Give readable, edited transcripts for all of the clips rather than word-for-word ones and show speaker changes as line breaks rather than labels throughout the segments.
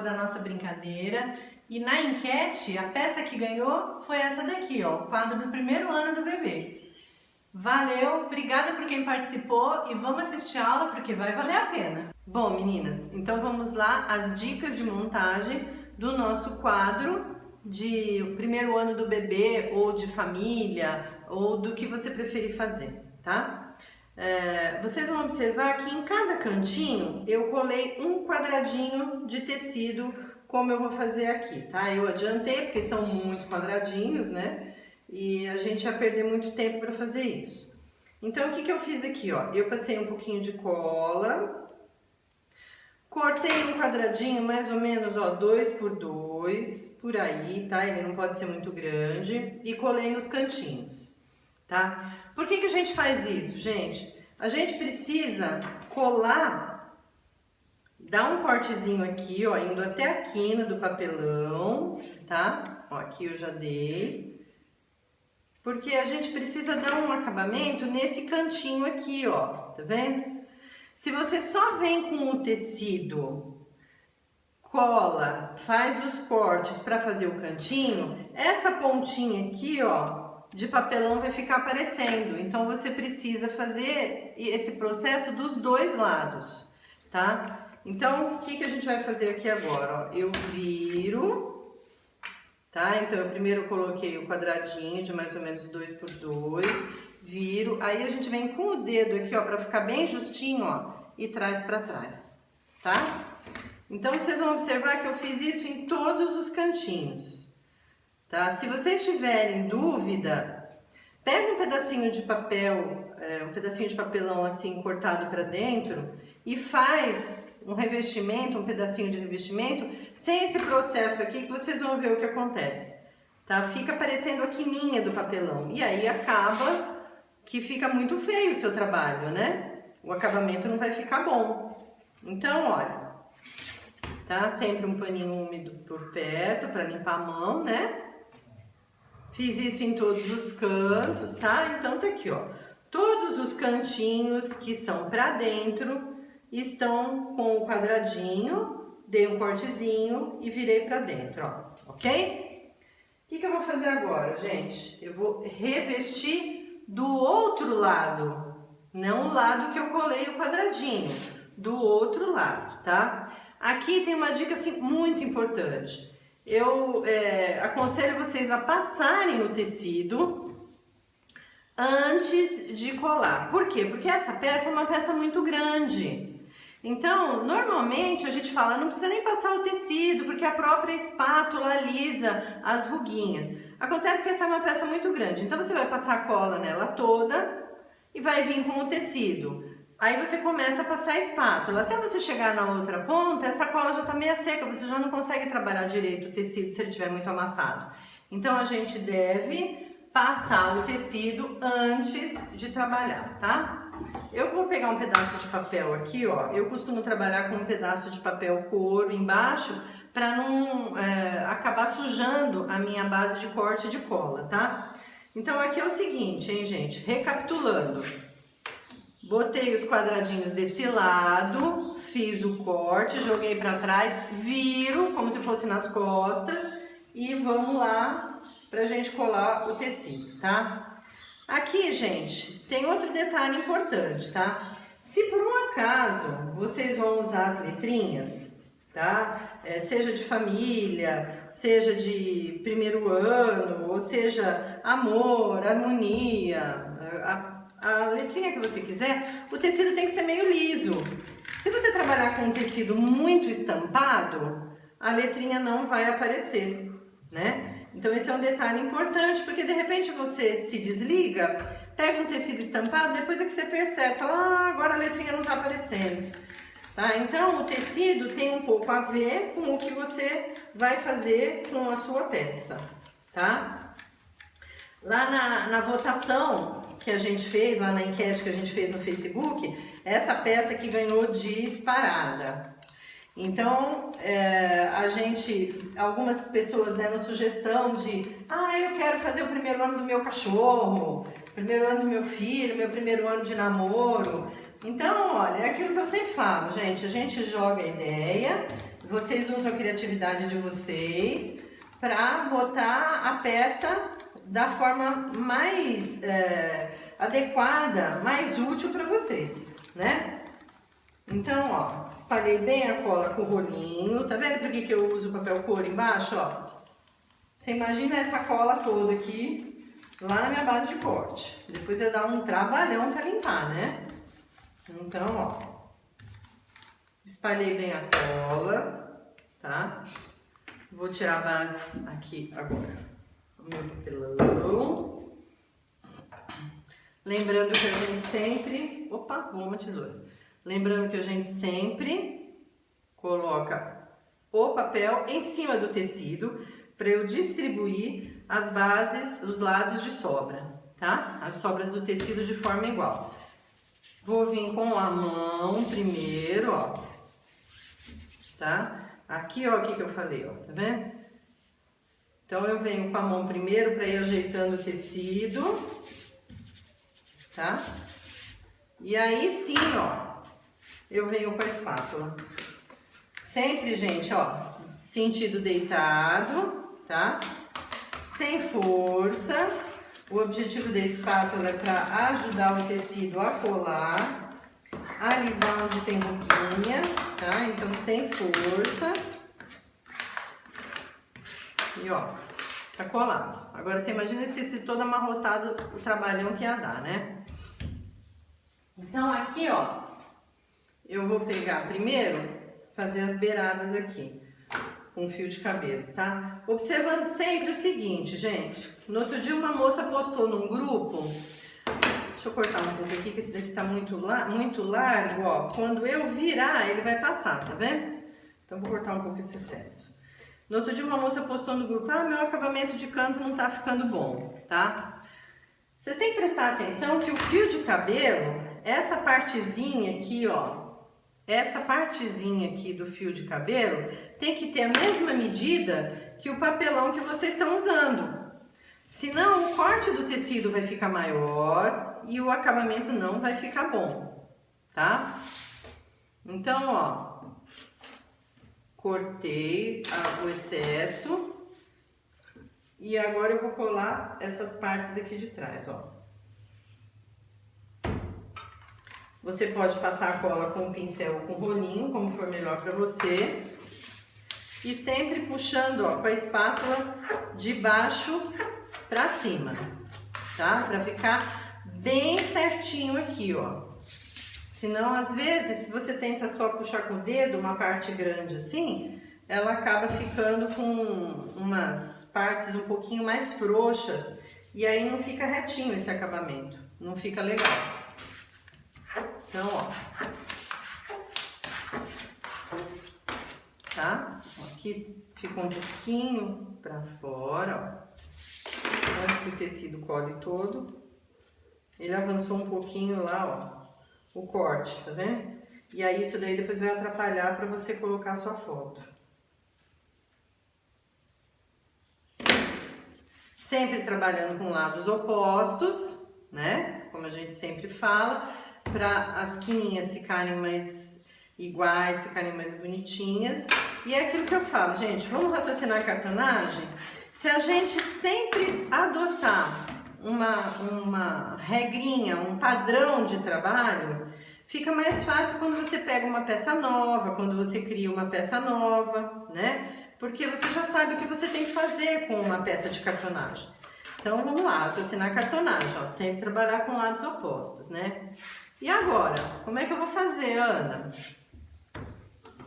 da nossa brincadeira. E na enquete, a peça que ganhou foi essa daqui, ó, o quadro do primeiro ano do bebê. Valeu, obrigada por quem participou e vamos assistir a aula porque vai valer a pena. Bom, meninas, então vamos lá, as dicas de montagem do nosso quadro de primeiro ano do bebê ou de família ou do que você preferir fazer, tá? Vocês vão observar que em cada cantinho eu colei um quadradinho de tecido, como eu vou fazer aqui, tá? Eu adiantei porque são muitos quadradinhos, né? E a gente ia perder muito tempo para fazer isso. Então, o que eu fiz aqui, ó? Eu passei um pouquinho de cola, cortei um quadradinho mais ou menos, ó, 2 por 2, por aí, tá? Ele não pode ser muito grande, e colei nos cantinhos, tá? Por que a gente faz isso, gente? A gente precisa colar, dar um cortezinho aqui, ó, indo até a quina do papelão, tá? Ó, aqui eu já dei. Porque a gente precisa dar um acabamento nesse cantinho aqui, ó, tá vendo? Se você só vem com o tecido, cola, faz os cortes para fazer o cantinho, essa pontinha aqui, ó, de papelão vai ficar aparecendo. Então, você precisa fazer esse processo dos dois lados, tá? Então, o que a gente vai fazer aqui agora, ó? Eu viro... Tá? Então, eu primeiro coloquei o quadradinho de mais ou menos 2 por 2, viro, aí a gente vem com o dedo aqui, ó, pra ficar bem justinho, ó, e traz pra trás, tá? Então, vocês vão observar que eu fiz isso em todos os cantinhos, tá? Se vocês tiverem dúvida, pega um pedacinho de papel, um pedacinho de papelão assim, cortado pra dentro, e faz um revestimento, um pedacinho de revestimento, sem esse processo aqui, que vocês vão ver o que acontece, tá? Fica parecendo a quininha do papelão, e aí acaba que fica muito feio o seu trabalho, né? O acabamento não vai ficar bom. Então, olha, tá? Sempre um paninho úmido por perto, para limpar a mão, né? Fiz isso em todos os cantos, tá? Então, tá aqui, ó. Todos os cantinhos que são pra dentro estão com o quadradinho, dei um cortezinho e virei pra dentro, ó, ok? O que eu vou fazer agora, gente? Eu vou revestir do outro lado, não o lado que eu colei o quadradinho, do outro lado, tá? Aqui tem uma dica, assim, muito importante. Eu aconselho vocês a passarem no tecido antes de colar. Por quê? Porque essa peça é uma peça muito grande. Então, normalmente a gente fala, não precisa nem passar o tecido, porque a própria espátula alisa as ruguinhas. Acontece que essa é uma peça muito grande, então você vai passar a cola nela toda e vai vir com o tecido. Aí você começa a passar a espátula, até você chegar na outra ponta, essa cola já tá meio seca, você já não consegue trabalhar direito o tecido se ele estiver muito amassado. Então, a gente deve passar o tecido antes de trabalhar, tá? Eu vou pegar um pedaço de papel aqui, ó. Eu costumo trabalhar com um pedaço de papel couro embaixo para não acabar sujando a minha base de corte de cola, tá? Então, aqui é o seguinte, hein, gente? Recapitulando. Botei os quadradinhos desse lado, fiz o corte, joguei para trás, viro como se fosse nas costas e vamos lá pra gente colar o tecido, tá? Aqui, gente, tem outro detalhe importante, tá? Se por um acaso vocês vão usar as letrinhas, tá? Seja de família, seja de primeiro ano, ou seja, amor, harmonia, a letrinha que você quiser, o tecido tem que ser meio liso. Se você trabalhar com um tecido muito estampado, a letrinha não vai aparecer, né? Então, esse é um detalhe importante, porque de repente você se desliga, pega um tecido estampado, depois é que você percebe, fala, ah, agora a letrinha não tá aparecendo. Tá? Então, o tecido tem um pouco a ver com o que você vai fazer com a sua peça, tá? Lá na votação que a gente fez, lá na enquete que a gente fez no Facebook, essa peça que ganhou disparada. Então, algumas pessoas deram sugestão de, eu quero fazer o primeiro ano do meu cachorro, primeiro ano do meu filho, meu primeiro ano de namoro. Então, olha, é aquilo que eu sempre falo, gente, a gente joga a ideia, vocês usam a criatividade de vocês para botar a peça da forma mais adequada, mais útil para vocês, né? Então, ó, espalhei bem a cola com o rolinho. Tá vendo por que eu uso papel couro embaixo, ó? Você imagina essa cola toda aqui, lá na minha base de corte. Depois eu dar um trabalhão para limpar, né? Então, ó, espalhei bem a cola, tá? Vou tirar a base aqui agora, o meu papelão. Lembrando que a gente sempre... Opa, vou uma tesoura. Lembrando que a gente sempre coloca o papel em cima do tecido para eu distribuir as bases, os lados de sobra, tá? As sobras do tecido de forma igual. Vou vir com a mão primeiro, ó, tá? Aqui, ó, aqui que eu falei, ó, tá vendo? Então, eu venho com a mão primeiro para ir ajeitando o tecido, tá? E aí sim, ó, eu venho com a espátula. Sempre, gente, ó, sentido deitado, tá? Sem força. O objetivo da espátula é para ajudar o tecido a colar, alisar onde tem boquinha, tá? Então, sem força. E ó, tá colado. Agora, você imagina esse tecido todo amarrotado, o trabalhão que ia dar, né? Então, aqui, ó, eu vou pegar primeiro, fazer as beiradas aqui, com fio de cabelo, tá? Observando sempre o seguinte, gente. No outro dia, uma moça postou num grupo... Deixa eu cortar um pouco aqui, que esse daqui tá muito largo, ó. Quando eu virar, ele vai passar, tá vendo? Então, vou cortar um pouco esse excesso. No outro dia, uma moça postou no grupo, ah, meu acabamento de canto não tá ficando bom, tá? Vocês têm que prestar atenção que o fio de cabelo, essa partezinha aqui, ó, essa partezinha aqui do fio de cabelo tem que ter a mesma medida que o papelão que vocês estão usando. Senão, o corte do tecido vai ficar maior e o acabamento não vai ficar bom, tá? Então, ó, cortei o excesso e agora eu vou colar essas partes daqui de trás, ó. Você pode passar a cola com o pincel ou com o rolinho, como for melhor para você. E sempre puxando, ó, com a espátula de baixo para cima, tá? Para ficar bem certinho aqui, ó. Senão, às vezes, se você tenta só puxar com o dedo uma parte grande assim, ela acaba ficando com umas partes um pouquinho mais frouxas. E aí não fica retinho esse acabamento, não fica legal. Então, ó, tá? Aqui ficou um pouquinho pra fora, ó. Antes que o tecido cole todo. Ele avançou um pouquinho lá, ó, o corte, tá vendo? E aí isso daí depois vai atrapalhar pra você colocar a sua foto. Sempre trabalhando com lados opostos, né? Como a gente sempre fala, para as quininhas ficarem mais iguais, ficarem mais bonitinhas. E é aquilo que eu falo, gente, vamos raciocinar a cartonagem? Se a gente sempre adotar uma regrinha, um padrão de trabalho, fica mais fácil quando você pega uma peça nova, quando você cria uma peça nova, né? Porque você já sabe o que você tem que fazer com uma peça de cartonagem. Então, vamos lá, raciocinar a cartonagem, ó, sempre trabalhar com lados opostos, né? E agora, como é que eu vou fazer, Ana?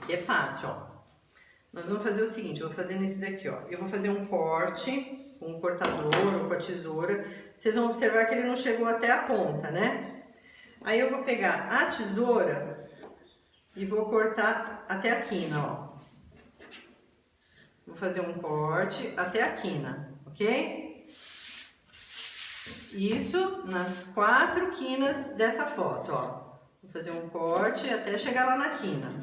Que é fácil, ó. Nós vamos fazer o seguinte, eu vou fazer nesse daqui, ó. Eu vou fazer um corte com um cortador ou com a tesoura. Vocês vão observar que ele não chegou até a ponta, né? Aí eu vou pegar a tesoura e vou cortar até a quina, ó. Vou fazer um corte até a quina, ok? Isso nas 4 quinas dessa foto, ó. Vou fazer um corte até chegar lá na quina.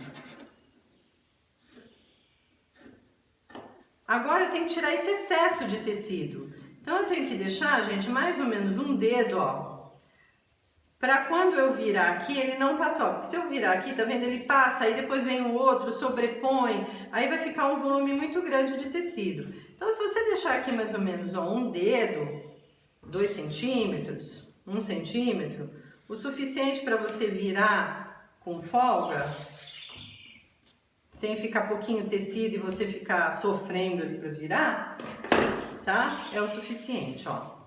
Agora eu tenho que tirar esse excesso de tecido. Então eu tenho que deixar, gente, mais ou menos um dedo, ó, para quando eu virar aqui, ele não passar. Porque se eu virar aqui, tá vendo? Ele passa, aí depois vem o outro, sobrepõe, aí vai ficar um volume muito grande de tecido. Então, se você deixar aqui mais ou menos, ó, um dedo, 2 centímetros, 1 centímetro, o suficiente para você virar com folga, sem ficar pouquinho tecido e você ficar sofrendo ali para virar, tá? É o suficiente, ó.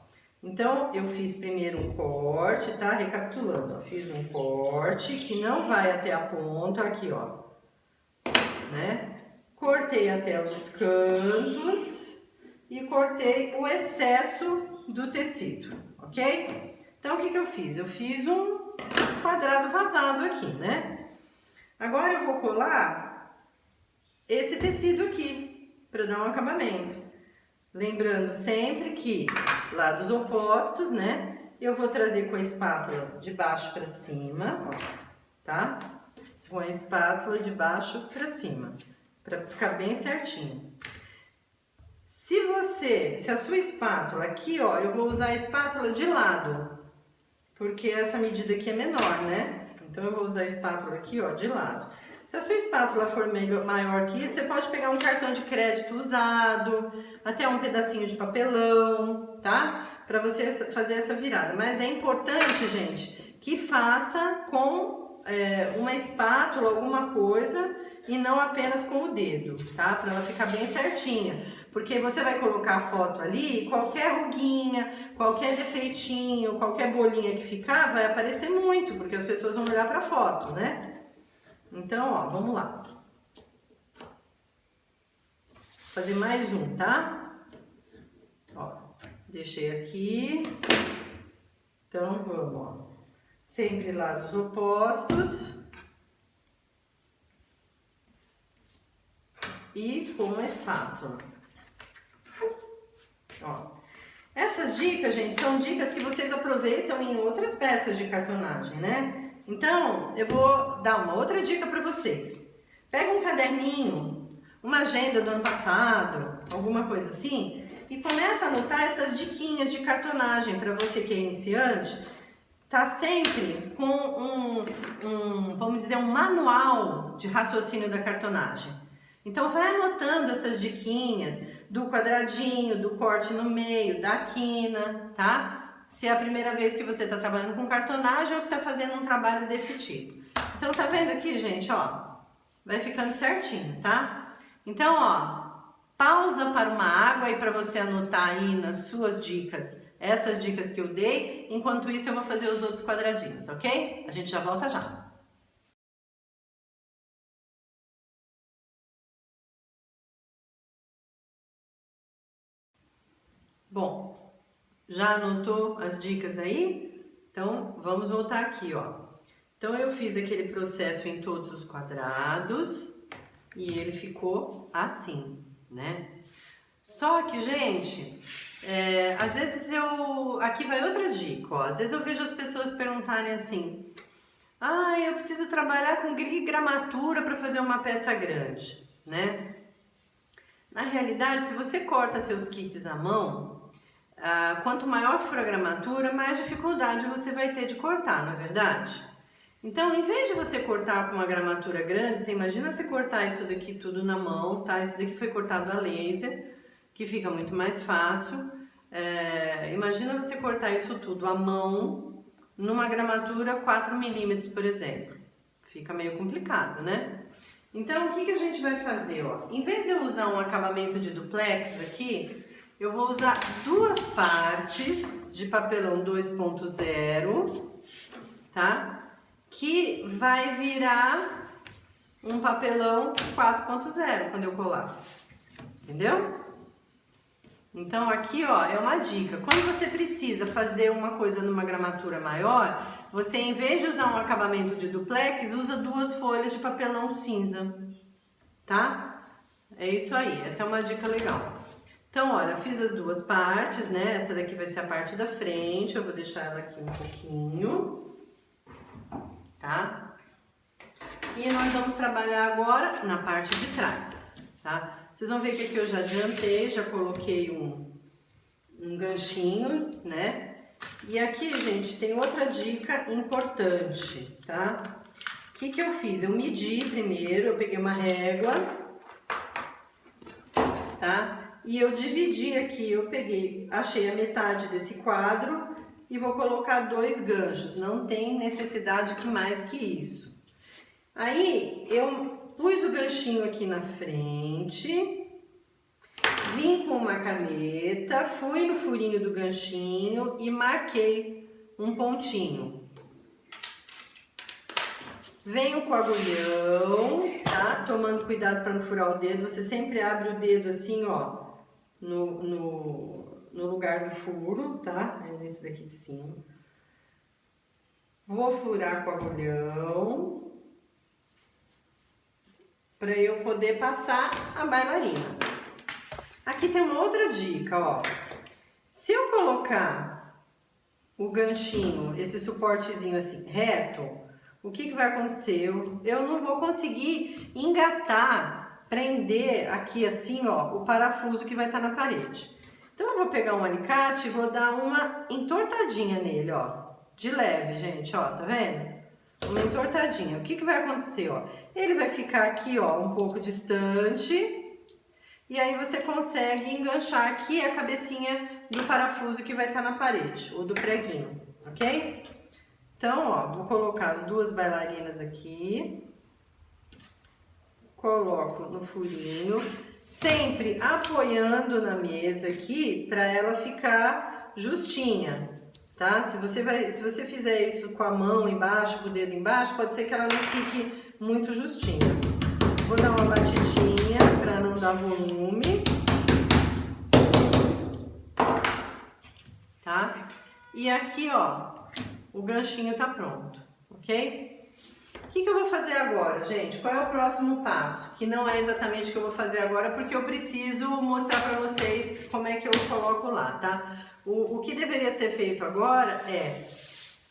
Então, eu fiz primeiro um corte, tá? Recapitulando, ó. Fiz um corte que não vai até a ponta, aqui, ó. Né? Cortei até os cantos e cortei o excesso do tecido, ok? Então, o que que eu fiz? Eu fiz um quadrado vazado aqui, né? Agora, eu vou colar esse tecido aqui, para dar um acabamento. Lembrando sempre que lados opostos, né? Eu vou trazer com a espátula de baixo para cima, ó, tá? Com a espátula de baixo para cima, para ficar bem certinho. Se a sua espátula aqui, ó, eu vou usar a espátula de lado, porque essa medida aqui é menor, né? Então, eu vou usar a espátula aqui, ó, de lado. Se a sua espátula for maior que isso, você pode pegar um cartão de crédito usado, até um pedacinho de papelão, tá? Para você fazer essa virada. Mas é importante, gente, que faça com uma espátula, alguma coisa, e não apenas com o dedo, tá? Para ela ficar bem certinha. Porque você vai colocar a foto ali e qualquer ruguinha, qualquer defeitinho, qualquer bolinha que ficar, vai aparecer muito, porque as pessoas vão olhar para a foto, né? Então, ó, vamos lá. Vou fazer mais um, tá? Ó, deixei aqui. Então, vamos, ó. Sempre lados opostos. E com a espátula. Ó. Essas dicas, gente, são dicas que vocês aproveitam em outras peças de cartonagem, né? Então, eu vou dar uma outra dica para vocês. Pega um caderninho, uma agenda do ano passado, alguma coisa assim, e começa a anotar essas diquinhas de cartonagem para você que é iniciante. Tá sempre com vamos dizer, um manual de raciocínio da cartonagem. Então, vai anotando essas diquinhas do quadradinho, do corte no meio, da quina, tá? Se é a primeira vez que você está trabalhando com cartonagem ou que está fazendo um trabalho desse tipo. Então, tá vendo aqui, gente, ó? Vai ficando certinho, tá? Então, ó, pausa para uma água aí para você anotar aí nas suas dicas, essas dicas que eu dei. Enquanto isso, eu vou fazer os outros quadradinhos, ok? A gente já volta já. Bom, já anotou as dicas aí? Então, vamos voltar aqui, ó. Então, eu fiz aquele processo em todos os quadrados e ele ficou assim, né? Só que, gente, às vezes aqui vai outra dica, ó. Às vezes eu vejo as pessoas perguntarem assim: ah, eu preciso trabalhar com gramatura para fazer uma peça grande, né? Na realidade, se você corta seus kits à mão, quanto maior for a gramatura, mais dificuldade você vai ter de cortar, não é verdade? Então, em vez de você cortar com uma gramatura grande, você imagina você cortar isso daqui tudo na mão, tá? Isso daqui foi cortado a laser, que fica muito mais fácil. Imagina você cortar isso tudo à mão, numa gramatura 4 milímetros, por exemplo. Fica meio complicado, né? Então, o que a gente vai fazer, ó? Em vez de eu usar um acabamento de duplex aqui, eu vou usar 2 partes de papelão 2.0, tá? Que vai virar um papelão 4.0 quando eu colar, entendeu? Então, aqui, ó, é uma dica. Quando você precisa fazer uma coisa numa gramatura maior, você, em vez de usar um acabamento de duplex, usa 2 folhas de papelão cinza, tá? É isso aí, essa é uma dica legal. Então, olha, fiz as 2 partes, né? Essa daqui vai ser a parte da frente, eu vou deixar ela aqui um pouquinho, tá? E nós vamos trabalhar agora na parte de trás, tá? Vocês vão ver que aqui eu já adiantei, já coloquei um ganchinho, né? E aqui, gente, tem outra dica importante, tá? O que eu fiz? Eu medi primeiro, eu peguei uma régua, tá? E eu dividi aqui, eu peguei, achei a metade desse quadro e vou colocar 2 ganchos. Não tem necessidade de mais que isso. Aí, eu pus o ganchinho aqui na frente. Vim com uma caneta, fui no furinho do ganchinho e marquei um pontinho. Venho com o agulhão, tá? Tomando cuidado para não furar o dedo. Você sempre abre o dedo assim, ó, no lugar do furo, tá? É nesse daqui de cima. Vou furar com o agulhão para eu poder passar a bailarina. Aqui tem uma outra dica, ó. Se eu colocar o ganchinho, esse suportezinho assim, reto, o que vai acontecer? Eu não vou conseguir engatar, prender aqui assim, ó, o parafuso que vai estar na parede. Então, eu vou pegar um alicate e vou dar uma entortadinha nele, ó. De leve, gente, ó, tá vendo? Uma entortadinha. O que vai acontecer, ó? Ele vai ficar aqui, ó, um pouco distante. E aí você consegue enganchar aqui a cabecinha do parafuso que vai estar na parede, ou do preguinho, ok? Então, ó, vou colocar as 2 bailarinas aqui. Coloco no furinho, sempre apoiando na mesa aqui, para ela ficar justinha, tá? Se você fizer isso com a mão embaixo, com o dedo embaixo, pode ser que ela não fique muito justinha. Vou dar uma batidinha para não dar volume, tá? E aqui, ó, o ganchinho tá pronto, ok? O que eu vou fazer agora, gente? Qual é o próximo passo? Que não é exatamente o que eu vou fazer agora, porque eu preciso mostrar para vocês como é que eu coloco lá, tá? O que deveria ser feito agora é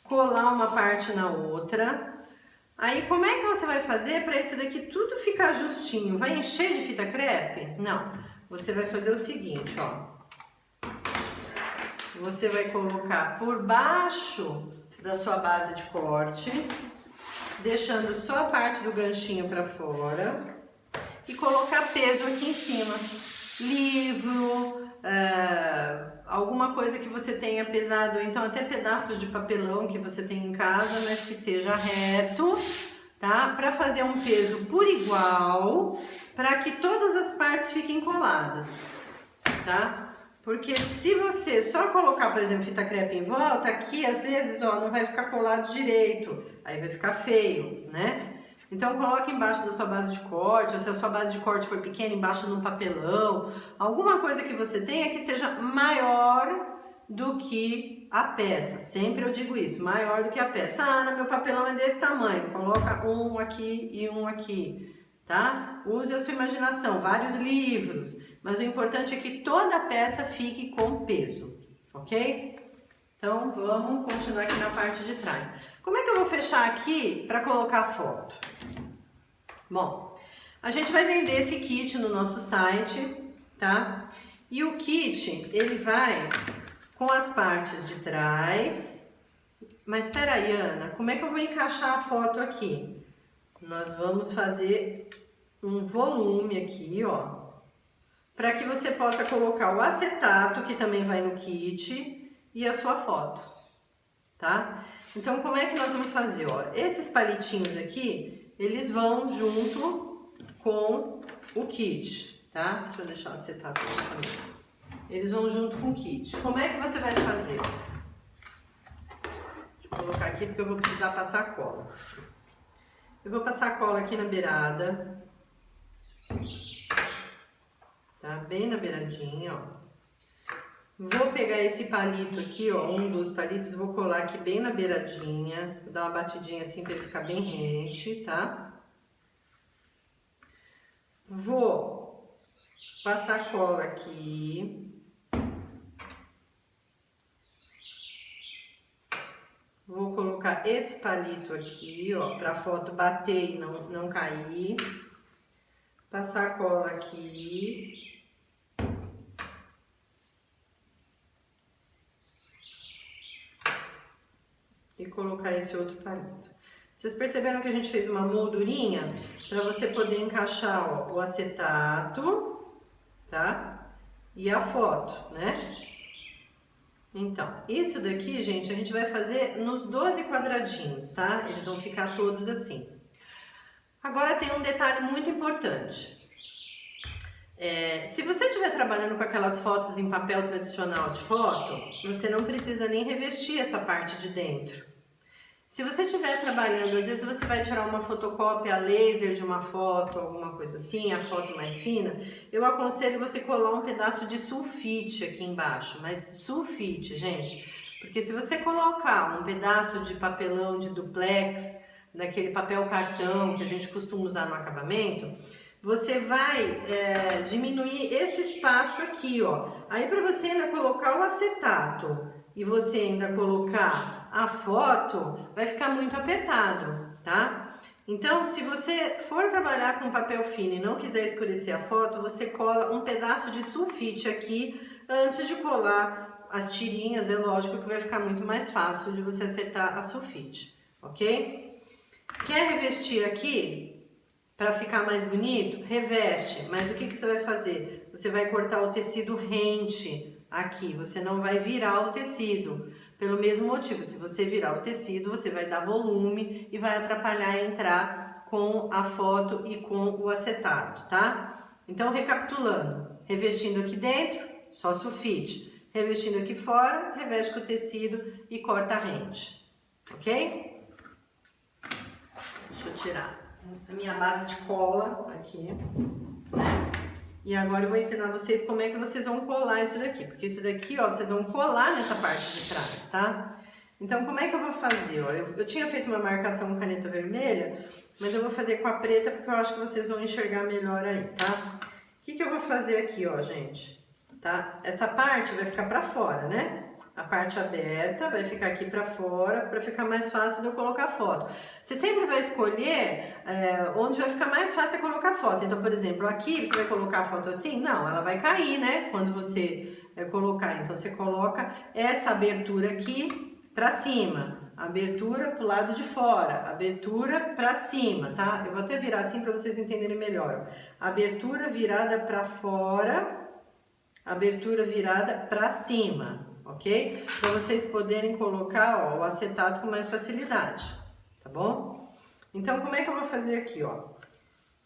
colar uma parte na outra. Aí, como é que você vai fazer para isso daqui tudo ficar justinho? Vai encher de fita crepe? Não. Você vai fazer o seguinte, ó. Você vai colocar por baixo da sua base de corte, deixando só a parte do ganchinho para fora e colocar peso aqui em cima. Livro, alguma coisa que você tenha pesado, ou então até pedaços de papelão que você tem em casa, mas que seja reto, tá? Para fazer um peso por igual, para que todas as partes fiquem coladas, tá? Porque se você só colocar, por exemplo, fita crepe em volta, aqui às vezes, ó, não vai ficar colado direito, aí vai ficar feio, né? Então, coloque embaixo da sua base de corte, ou se a sua base de corte for pequena, embaixo de um papelão, alguma coisa que você tenha que seja maior do que a peça. Sempre eu digo isso, maior do que a peça. Ah, Ana, meu papelão é desse tamanho, coloca um aqui e um aqui, tá? Use a sua imaginação, vários livros, mas o importante é que toda a peça fique com peso, ok? Então, vamos continuar aqui na parte de trás. Como é que eu vou fechar aqui para colocar a foto? Bom, a gente vai vender esse kit no nosso site, tá? E o kit, ele vai com as partes de trás. Mas espera aí, Ana, como é que eu vou encaixar a foto aqui? Nós vamos fazer um volume aqui, ó, para que você possa colocar o acetato, que também vai no kit, e a sua foto, tá? Então, como é que nós vamos fazer, ó? Esses palitinhos aqui, eles vão junto com o kit, tá? Deixa eu deixar o acetato aqui também. Eles vão junto com o kit. Como é que você vai fazer? Deixa eu colocar aqui porque eu vou precisar passar cola. Eu vou passar cola aqui na beirada. Tá? Bem na beiradinha, ó. Vou pegar esse palito aqui, ó, um dos palitos, vou colar aqui bem na beiradinha. Vou dar uma batidinha assim pra ele ficar bem rente, tá? Vou passar cola aqui. Vou colocar esse palito aqui, ó, pra foto bater e não cair. Passar cola aqui. e colocar esse outro palito. Vocês perceberam que a gente fez uma moldurinha para você poder encaixar, ó, o acetato, tá? E a foto, né? Então, isso daqui, gente, a gente vai fazer nos 12 quadradinhos, tá? Eles vão ficar todos assim. Agora tem um detalhe muito importante. Se você estiver trabalhando com aquelas fotos em papel tradicional de foto, você não precisa nem revestir essa parte de dentro. Se você estiver trabalhando, às vezes você vai tirar uma fotocópia laser de uma foto, alguma coisa assim, a foto mais fina, eu aconselho você colar um pedaço de sulfite aqui embaixo, mas sulfite, gente, porque se você colocar um pedaço de papelão de duplex, daquele papel cartão que a gente costuma usar no acabamento, você vai diminuir esse espaço aqui, ó. Aí para você ainda colocar o acetato e você ainda colocar a foto, vai ficar muito apertado, tá? Então, se você for trabalhar com papel fino e não quiser escurecer a foto, você cola um pedaço de sulfite aqui antes de colar as tirinhas. É lógico que vai ficar muito mais fácil de você acertar a sulfite, ok? Quer revestir aqui? Para ficar mais bonito, reveste, mas o que você vai fazer? Você vai cortar o tecido rente aqui, você não vai virar o tecido. Pelo mesmo motivo, se você virar o tecido, você vai dar volume e vai atrapalhar a entrar com a foto e com o acetato, tá? Então, recapitulando, revestindo aqui dentro, só sulfite. Revestindo aqui fora, reveste com o tecido e corta a rente, ok? Deixa eu tirar a minha base de cola aqui, né? E agora eu vou ensinar vocês como é que vocês vão colar isso daqui, porque isso daqui, ó, vocês vão colar nessa parte de trás, tá? Então, como é que eu vou fazer, ó? Eu tinha feito uma marcação com caneta vermelha, mas eu vou fazer com a preta, porque eu acho que vocês vão enxergar melhor aí, tá? O que eu vou fazer aqui, ó, gente? Tá? Essa parte vai ficar pra fora, né? A parte aberta vai ficar aqui pra fora, pra ficar mais fácil de eu colocar foto. Você sempre vai escolher onde vai ficar mais fácil de colocar foto. Então, por exemplo, aqui você vai colocar a foto assim? Não, ela vai cair, né? Quando você colocar. Então, você coloca essa abertura aqui pra cima. Abertura pro lado de fora. Abertura pra cima, tá? Eu vou até virar assim pra vocês entenderem melhor. Abertura virada pra fora. Abertura virada pra cima. Ok? Para vocês poderem colocar, ó, o acetato com mais facilidade, tá bom? Então, como é que eu vou fazer aqui, ó?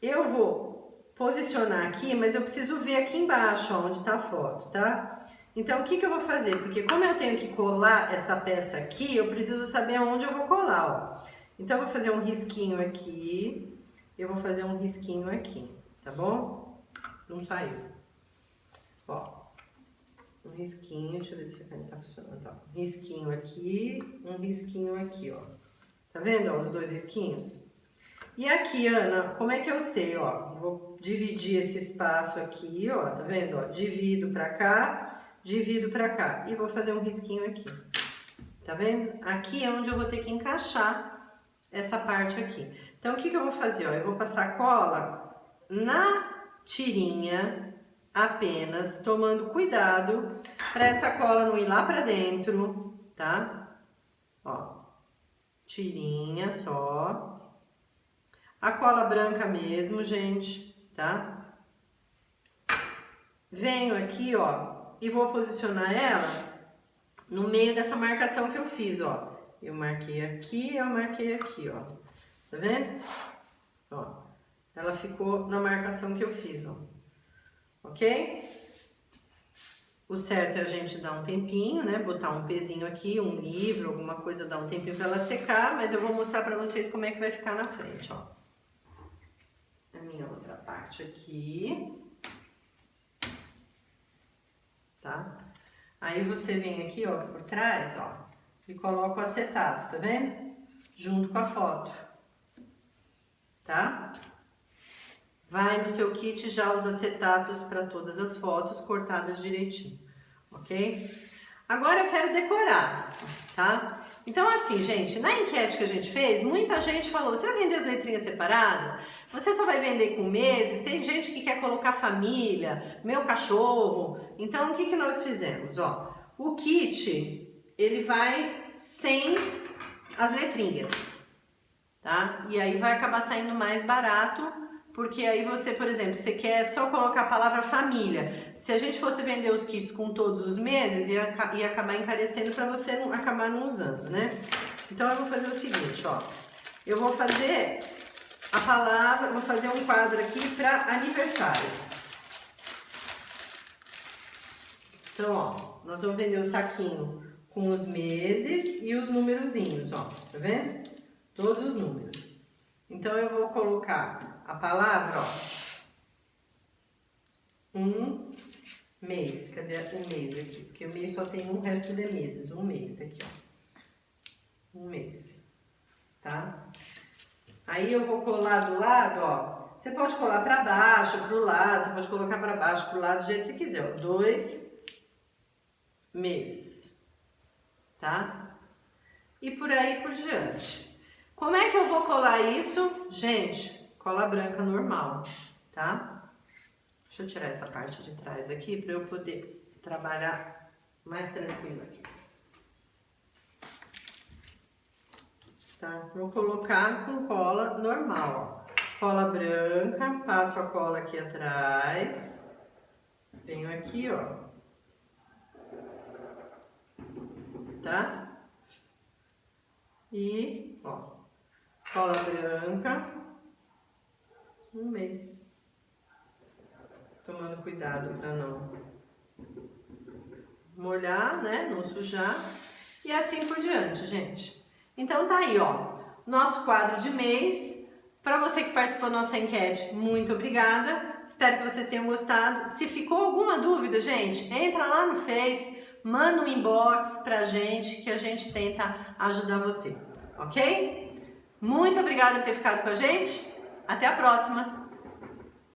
Eu vou posicionar aqui, mas eu preciso ver aqui embaixo, ó, onde tá a foto, tá? Então, o que eu vou fazer? Porque como eu tenho que colar essa peça aqui, eu preciso saber onde eu vou colar, ó. Então, eu vou fazer um risquinho aqui, eu vou fazer um risquinho aqui, tá bom? Não saiu. Ó. Um risquinho, deixa eu ver se a caneta tá funcionando, ó. Um risquinho aqui, ó. Tá vendo, ó, os dois risquinhos? E aqui, Ana, como é que eu sei, ó? Vou dividir esse espaço aqui, ó, tá vendo, ó? Divido pra cá e vou fazer um risquinho aqui. Tá vendo? Aqui é onde eu vou ter que encaixar essa parte aqui. Então, o que eu vou fazer, ó? Eu vou passar cola na tirinha, apenas tomando cuidado para essa cola não ir lá para dentro, tá? Ó, tirinha só. A cola branca mesmo, gente, tá? Venho aqui, ó, e vou posicionar ela no meio dessa marcação que eu fiz, ó. Eu marquei aqui, ó. Tá vendo? Ó, ela ficou na marcação que eu fiz, ó. Ok? O certo é a gente dar um tempinho, né? Botar um pezinho aqui, um livro, alguma coisa, dar um tempinho para ela secar, mas eu vou mostrar para vocês como é que vai ficar na frente, ó. A minha outra parte aqui. Tá? Aí você vem aqui, ó, por trás, ó, e coloca o acetato, tá vendo? Junto com a foto. Tá? Vai no seu kit já os acetatos para todas as fotos cortadas direitinho, ok? Agora eu quero decorar, tá? Então assim, gente, na enquete que a gente fez, muita gente falou, você vai vender as letrinhas separadas? Você só vai vender com meses? Tem gente que quer colocar família, meu cachorro. Então, o que nós fizemos? Ó, o kit, ele vai sem as letrinhas, tá? E aí vai acabar saindo mais barato, porque aí você, por exemplo, você quer só colocar a palavra família. Se a gente fosse vender os kits com todos os meses, ia acabar encarecendo para você acabar não usando, né? Então eu vou fazer o seguinte, ó. Eu vou fazer a palavra, vou fazer um quadro aqui para aniversário. Então, ó, nós vamos vender o saquinho com os meses e os numerozinhos, ó, tá vendo? Todos os números. Então, eu vou colocar a palavra, ó, um mês. Cadê o mês aqui? Porque o mês só tem um, resto de meses. Um mês, tá aqui, ó. Um mês, tá? Aí eu vou colar do lado, ó. Você pode colar pra baixo, pro lado, você pode colocar pra baixo, pro lado, do jeito que você quiser, ó. 2 meses, tá? E por aí por diante. Como é que eu vou colar isso? Gente, cola branca normal, tá? Deixa eu tirar essa parte de trás aqui para eu poder trabalhar mais tranquilo aqui. Tá? Vou colocar com cola normal, ó. Cola branca, passo a cola aqui atrás, venho aqui, ó. Tá? E, ó, cola branca, um mês. Tomando cuidado para não molhar, né? Não sujar. E assim por diante, gente. Então tá aí, ó, nosso quadro de mês. Para você que participou da nossa enquete, muito obrigada. Espero que vocês tenham gostado. Se ficou alguma dúvida, gente, entra lá no Face, manda um inbox pra gente que a gente tenta ajudar você, ok? Muito obrigada por ter ficado com a gente. Até a próxima!